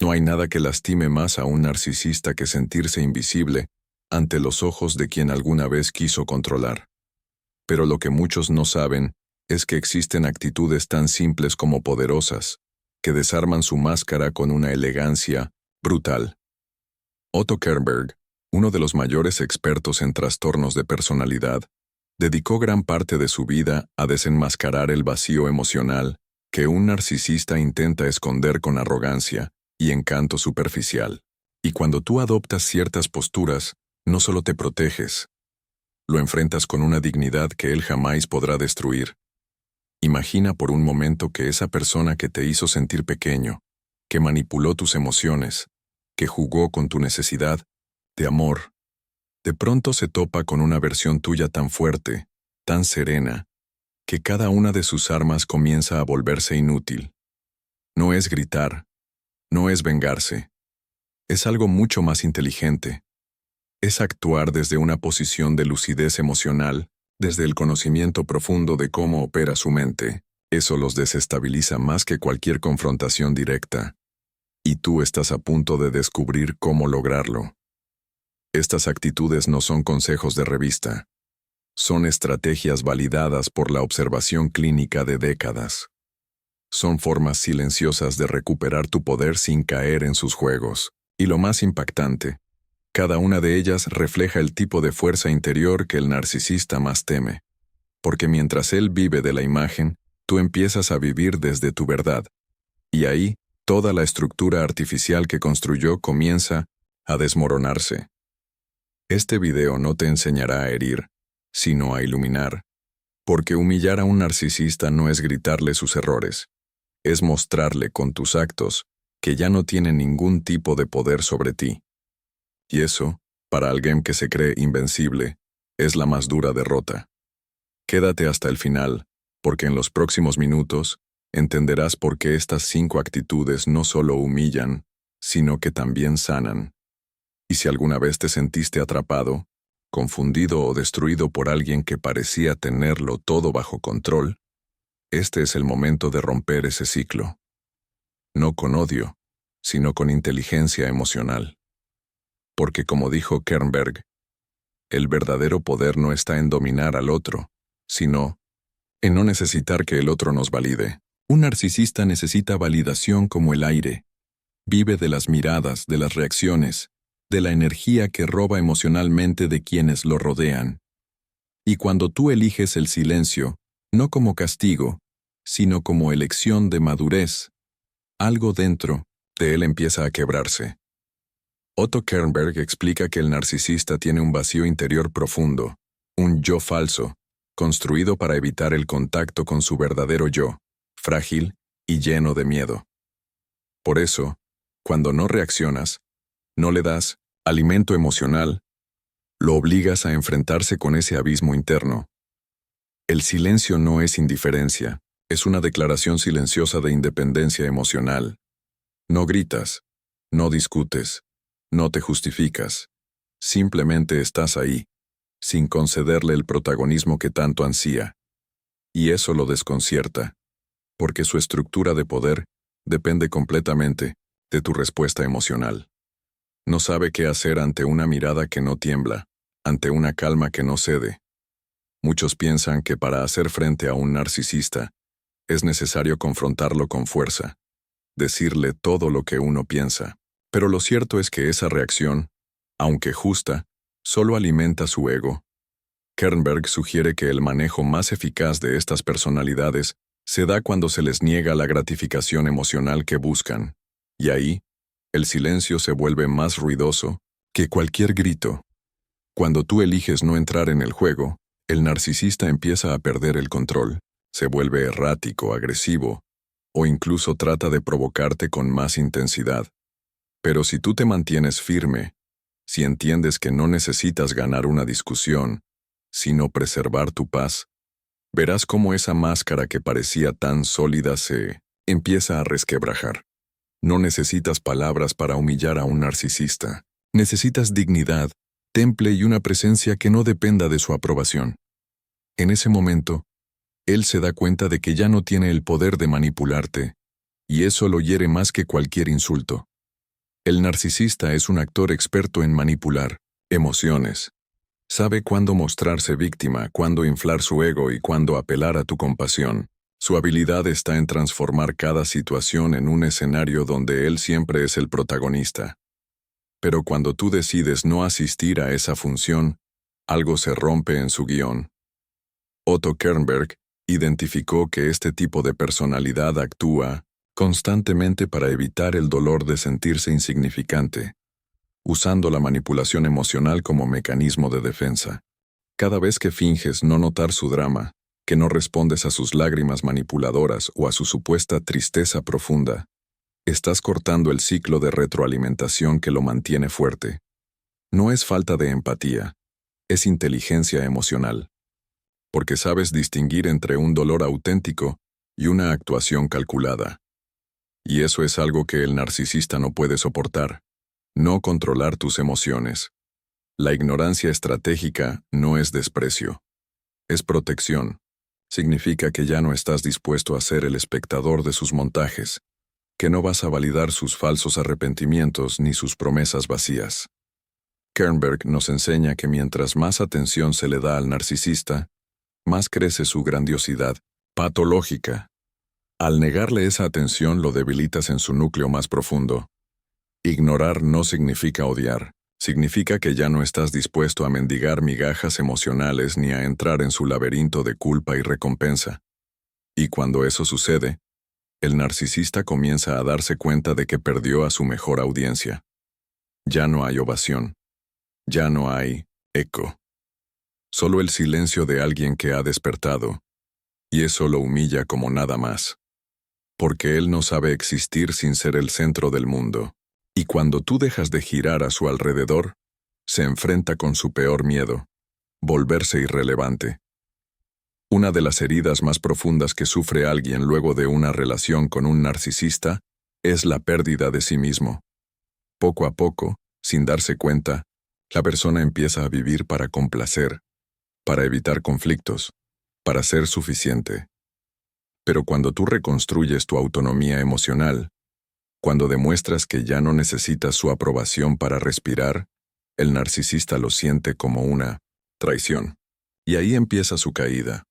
No hay nada que lastime más a un narcisista que sentirse invisible ante los ojos de quien alguna vez quiso controlar. Pero lo que muchos no saben es que existen actitudes tan simples como poderosas, que desarman su máscara con una elegancia brutal. Otto Kernberg, uno de los mayores expertos en trastornos de personalidad, dedicó gran parte de su vida a desenmascarar el vacío emocional que un narcisista intenta esconder con arrogancia y encanto superficial. Y cuando tú adoptas ciertas posturas, no solo te proteges, lo enfrentas con una dignidad que él jamás podrá destruir. Imagina por un momento que esa persona que te hizo sentir pequeño, que manipuló tus emociones, que jugó con tu necesidad de amor, de pronto se topa con una versión tuya tan fuerte, tan serena, que cada una de sus armas comienza a volverse inútil. No es gritar, no es vengarse, es algo mucho más inteligente. Es actuar desde una posición de lucidez emocional, desde el conocimiento profundo de cómo opera su mente. Eso los desestabiliza más que cualquier confrontación directa. Y tú estás a punto de descubrir cómo lograrlo. Estas actitudes no son consejos de revista. Son estrategias validadas por la observación clínica de décadas. Son formas silenciosas de recuperar tu poder sin caer en sus juegos. Y lo más impactante, cada una de ellas refleja el tipo de fuerza interior que el narcisista más teme. Porque mientras él vive de la imagen, tú empiezas a vivir desde tu verdad. Y ahí, toda la estructura artificial que construyó comienza a desmoronarse. Este video no te enseñará a herir, sino a iluminar. Porque humillar a un narcisista no es gritarle sus errores. Es mostrarle con tus actos que ya no tiene ningún tipo de poder sobre ti. Y eso, para alguien que se cree invencible, es la más dura derrota. Quédate hasta el final, porque en los próximos minutos entenderás por qué estas 5 actitudes no solo humillan, sino que también sanan. Y si alguna vez te sentiste atrapado, confundido o destruido por alguien que parecía tenerlo todo bajo control, este es el momento de romper ese ciclo. No con odio, sino con inteligencia emocional. Porque como dijo Kernberg, el verdadero poder no está en dominar al otro, sino en no necesitar que el otro nos valide. Un narcisista necesita validación como el aire. Vive de las miradas, de las reacciones, de la energía que roba emocionalmente de quienes lo rodean. Y cuando tú eliges el silencio, no como castigo, sino como elección de madurez, algo dentro de él empieza a quebrarse. Otto Kernberg explica que el narcisista tiene un vacío interior profundo, un yo falso, construido para evitar el contacto con su verdadero yo, frágil y lleno de miedo. Por eso, cuando no reaccionas, no le das alimento emocional, lo obligas a enfrentarse con ese abismo interno. El silencio no es indiferencia, es una declaración silenciosa de independencia emocional. No gritas, no discutes, no te justificas. Simplemente estás ahí, sin concederle el protagonismo que tanto ansía. Y eso lo desconcierta, porque su estructura de poder depende completamente de tu respuesta emocional. No sabe qué hacer ante una mirada que no tiembla, ante una calma que no cede. Muchos piensan que para hacer frente a un narcisista, es necesario confrontarlo con fuerza, decirle todo lo que uno piensa. Pero lo cierto es que esa reacción, aunque justa, solo alimenta su ego. Kernberg sugiere que el manejo más eficaz de estas personalidades se da cuando se les niega la gratificación emocional que buscan. Y ahí, el silencio se vuelve más ruidoso que cualquier grito. Cuando tú eliges no entrar en el juego, el narcisista empieza a perder el control, se vuelve errático, agresivo, o incluso trata de provocarte con más intensidad. Pero si tú te mantienes firme, si entiendes que no necesitas ganar una discusión, sino preservar tu paz, verás cómo esa máscara que parecía tan sólida se empieza a resquebrajar. No necesitas palabras para humillar a un narcisista. Necesitas dignidad, temple y una presencia que no dependa de su aprobación. En ese momento, él se da cuenta de que ya no tiene el poder de manipularte, y eso lo hiere más que cualquier insulto. El narcisista es un actor experto en manipular emociones. Sabe cuándo mostrarse víctima, cuándo inflar su ego y cuándo apelar a tu compasión. Su habilidad está en transformar cada situación en un escenario donde él siempre es el protagonista. Pero cuando tú decides no asistir a esa función, algo se rompe en su guión. Otto Kernberg identificó que este tipo de personalidad actúa constantemente para evitar el dolor de sentirse insignificante, usando la manipulación emocional como mecanismo de defensa. Cada vez que finges no notar su drama, que no respondes a sus lágrimas manipuladoras o a su supuesta tristeza profunda, estás cortando el ciclo de retroalimentación que lo mantiene fuerte. No es falta de empatía, es inteligencia emocional. Porque sabes distinguir entre un dolor auténtico y una actuación calculada. Y eso es algo que el narcisista no puede soportar. No controlar tus emociones. La ignorancia estratégica no es desprecio. Es protección. Significa que ya no estás dispuesto a ser el espectador de sus montajes, que no vas a validar sus falsos arrepentimientos ni sus promesas vacías. Kernberg nos enseña que mientras más atención se le da al narcisista, más crece su grandiosidad patológica. Al negarle esa atención lo debilitas en su núcleo más profundo. Ignorar no significa odiar, significa que ya no estás dispuesto a mendigar migajas emocionales ni a entrar en su laberinto de culpa y recompensa. Y cuando eso sucede, el narcisista comienza a darse cuenta de que perdió a su mejor audiencia. Ya no hay ovación. Ya no hay eco. Solo el silencio de alguien que ha despertado, y eso lo humilla como nada más. Porque él no sabe existir sin ser el centro del mundo, y cuando tú dejas de girar a su alrededor, se enfrenta con su peor miedo, volverse irrelevante. Una de las heridas más profundas que sufre alguien luego de una relación con un narcisista es la pérdida de sí mismo. Poco a poco, sin darse cuenta, la persona empieza a vivir para complacer, para evitar conflictos, para ser suficiente. Pero cuando tú reconstruyes tu autonomía emocional, cuando demuestras que ya no necesitas su aprobación para respirar, el narcisista lo siente como una traición. Y ahí empieza su caída.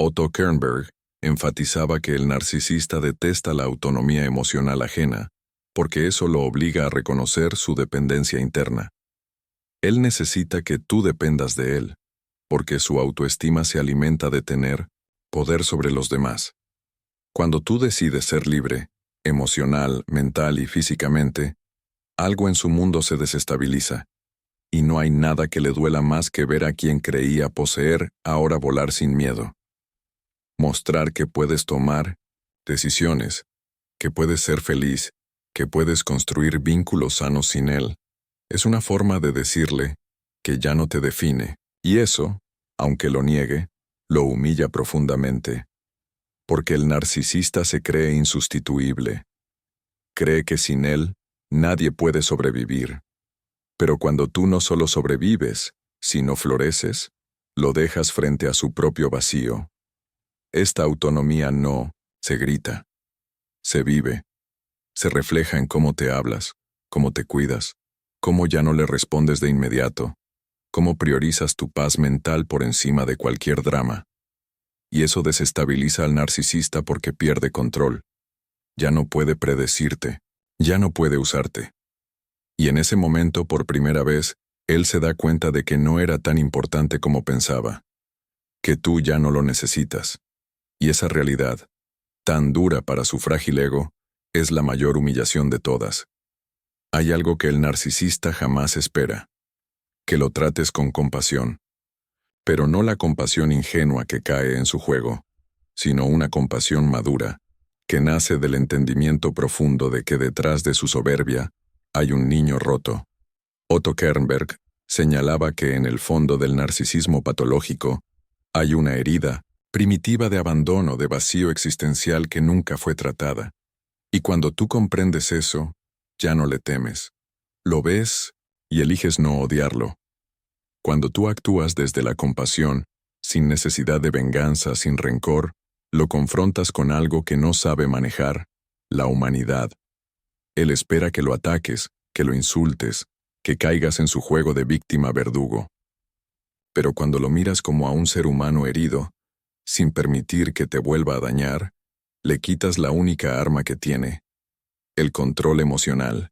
Otto Kernberg enfatizaba que el narcisista detesta la autonomía emocional ajena, porque eso lo obliga a reconocer su dependencia interna. Él necesita que tú dependas de él, porque su autoestima se alimenta de tener poder sobre los demás. Cuando tú decides ser libre, emocional, mental y físicamente, algo en su mundo se desestabiliza, y no hay nada que le duela más que ver a quien creía poseer ahora volar sin miedo. Mostrar que puedes tomar decisiones, que puedes ser feliz, que puedes construir vínculos sanos sin él, es una forma de decirle que ya no te define, y eso, aunque lo niegue, lo humilla profundamente. Porque el narcisista se cree insustituible. Cree que sin él, nadie puede sobrevivir. Pero cuando tú no solo sobrevives, sino floreces, lo dejas frente a su propio vacío. Esta autonomía no se grita, se vive, se refleja en cómo te hablas, cómo te cuidas, cómo ya no le respondes de inmediato, cómo priorizas tu paz mental por encima de cualquier drama. Y eso desestabiliza al narcisista porque pierde control. Ya no puede predecirte, ya no puede usarte. Y en ese momento, por primera vez, él se da cuenta de que no era tan importante como pensaba, que tú ya no lo necesitas. Y esa realidad, tan dura para su frágil ego, es la mayor humillación de todas. Hay algo que el narcisista jamás espera, que lo trates con compasión. Pero no la compasión ingenua que cae en su juego, sino una compasión madura, que nace del entendimiento profundo de que detrás de su soberbia hay un niño roto. Otto Kernberg señalaba que en el fondo del narcisismo patológico hay una herida primitiva de abandono, de vacío existencial que nunca fue tratada. Y cuando tú comprendes eso, ya no le temes. Lo ves y eliges no odiarlo. Cuando tú actúas desde la compasión, sin necesidad de venganza, sin rencor, lo confrontas con algo que no sabe manejar, la humanidad. Él espera que lo ataques, que lo insultes, que caigas en su juego de víctima verdugo. Pero cuando lo miras como a un ser humano herido, sin permitir que te vuelva a dañar, le quitas la única arma que tiene: el control emocional.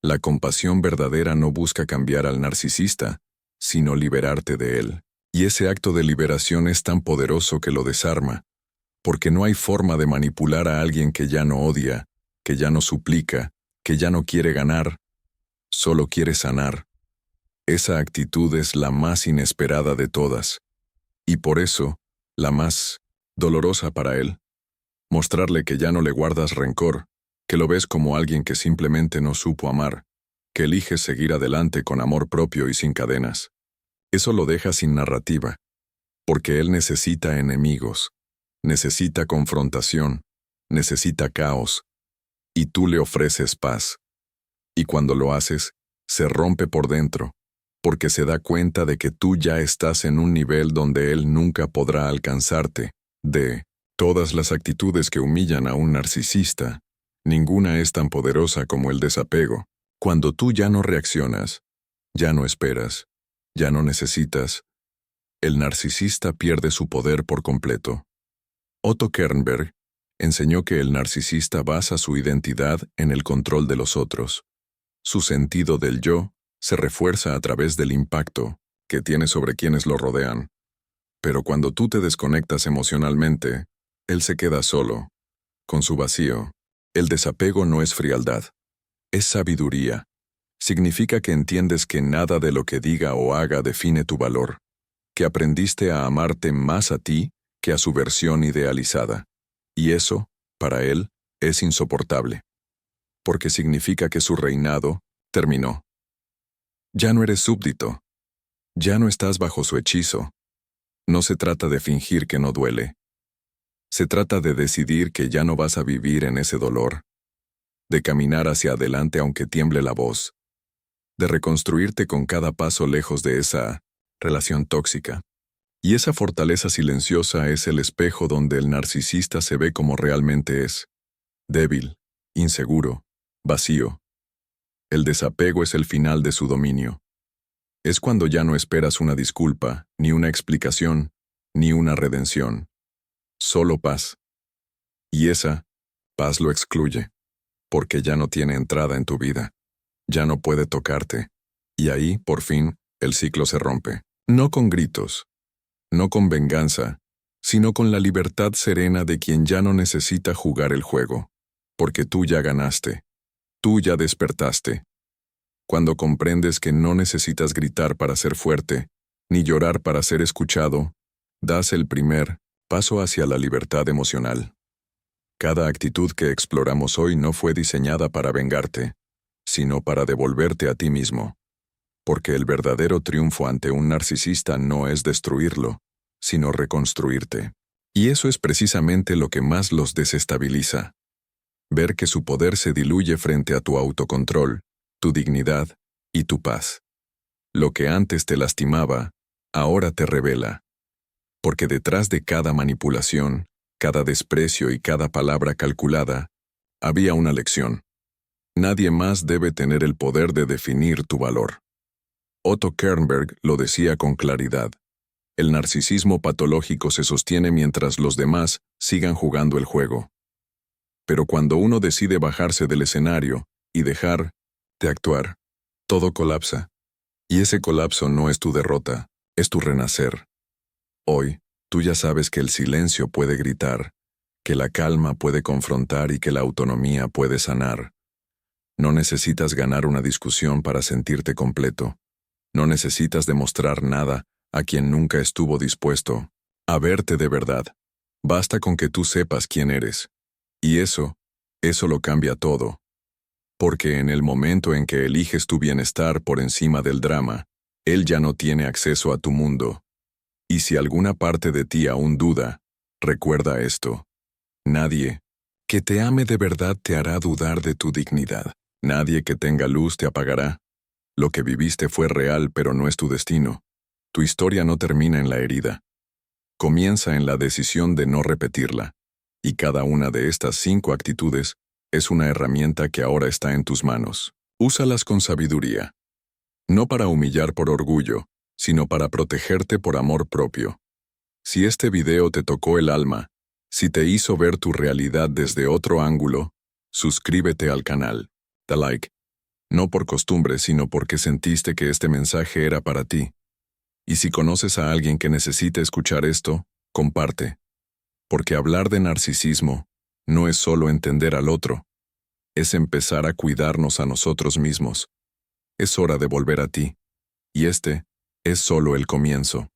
La compasión verdadera no busca cambiar al narcisista, sino liberarte de él. Y ese acto de liberación es tan poderoso que lo desarma, porque no hay forma de manipular a alguien que ya no odia, que ya no suplica, que ya no quiere ganar, solo quiere sanar. Esa actitud es la más inesperada de todas, y por eso, la más dolorosa para él. Mostrarle que ya no le guardas rencor, que lo ves como alguien que simplemente no supo amar, que eliges seguir adelante con amor propio y sin cadenas. Eso lo deja sin narrativa, porque él necesita enemigos, necesita confrontación, necesita caos, y tú le ofreces paz. Y cuando lo haces, se rompe por dentro, porque se da cuenta de que tú ya estás en un nivel donde él nunca podrá alcanzarte. De todas las actitudes que humillan a un narcisista, ninguna es tan poderosa como el desapego. Cuando tú ya no reaccionas, ya no esperas, ya no necesitas, el narcisista pierde su poder por completo. Otto Kernberg enseñó que el narcisista basa su identidad en el control de los otros. Su sentido del yo se refuerza a través del impacto que tiene sobre quienes lo rodean. Pero cuando tú te desconectas emocionalmente, él se queda solo, con su vacío. El desapego no es frialdad, es sabiduría. Significa que entiendes que nada de lo que diga o haga define tu valor, que aprendiste a amarte más a ti que a su versión idealizada. Y eso, para él, es insoportable, porque significa que su reinado terminó. Ya no eres súbdito, ya no estás bajo su hechizo. No se trata de fingir que no duele. Se trata de decidir que ya no vas a vivir en ese dolor, de caminar hacia adelante aunque tiemble la voz, de reconstruirte con cada paso lejos de esa relación tóxica. Y esa fortaleza silenciosa es el espejo donde el narcisista se ve como realmente es: débil, inseguro, vacío. El desapego es el final de su dominio. Es cuando ya no esperas una disculpa, ni una explicación, ni una redención. Solo paz. Y esa paz lo excluye, porque ya no tiene entrada en tu vida. Ya no puede tocarte. Y ahí, por fin, el ciclo se rompe. No con gritos, no con venganza, sino con la libertad serena de quien ya no necesita jugar el juego, porque tú ya ganaste, tú ya despertaste. Cuando comprendes que no necesitas gritar para ser fuerte, ni llorar para ser escuchado, das el primer paso hacia la libertad emocional. Cada actitud que exploramos hoy no fue diseñada para vengarte, sino para devolverte a ti mismo. Porque el verdadero triunfo ante un narcisista no es destruirlo, sino reconstruirte. Y eso es precisamente lo que más los desestabiliza. Ver que su poder se diluye frente a tu autocontrol, tu dignidad y tu paz. Lo que antes te lastimaba, ahora te revela. Porque detrás de cada manipulación, cada desprecio y cada palabra calculada, había una lección. Nadie más debe tener el poder de definir tu valor. Otto Kernberg lo decía con claridad. El narcisismo patológico se sostiene mientras los demás sigan jugando el juego. Pero cuando uno decide bajarse del escenario y dejar de actuar, todo colapsa. Y ese colapso no es tu derrota, es tu renacer. Hoy, tú ya sabes que el silencio puede gritar, que la calma puede confrontar y que la autonomía puede sanar. No necesitas ganar una discusión para sentirte completo. No necesitas demostrar nada a quien nunca estuvo dispuesto a verte de verdad. Basta con que tú sepas quién eres. Y eso lo cambia todo. Porque en el momento en que eliges tu bienestar por encima del drama, él ya no tiene acceso a tu mundo. Y si alguna parte de ti aún duda, recuerda esto. Nadie que te ame de verdad te hará dudar de tu dignidad. Nadie que tenga luz te apagará. Lo que viviste fue real, pero no es tu destino. Tu historia no termina en la herida. Comienza en la decisión de no repetirla. Y cada una de estas 5 actitudes es una herramienta que ahora está en tus manos. Úsalas con sabiduría. No para humillar por orgullo, sino para protegerte por amor propio. Si este video te tocó el alma, si te hizo ver tu realidad desde otro ángulo, suscríbete al canal. Da like. No por costumbre, sino porque sentiste que este mensaje era para ti. Y si conoces a alguien que necesite escuchar esto, comparte. Porque hablar de narcisismo no es solo entender al otro, es empezar a cuidarnos a nosotros mismos. Es hora de volver a ti. Y este es solo el comienzo.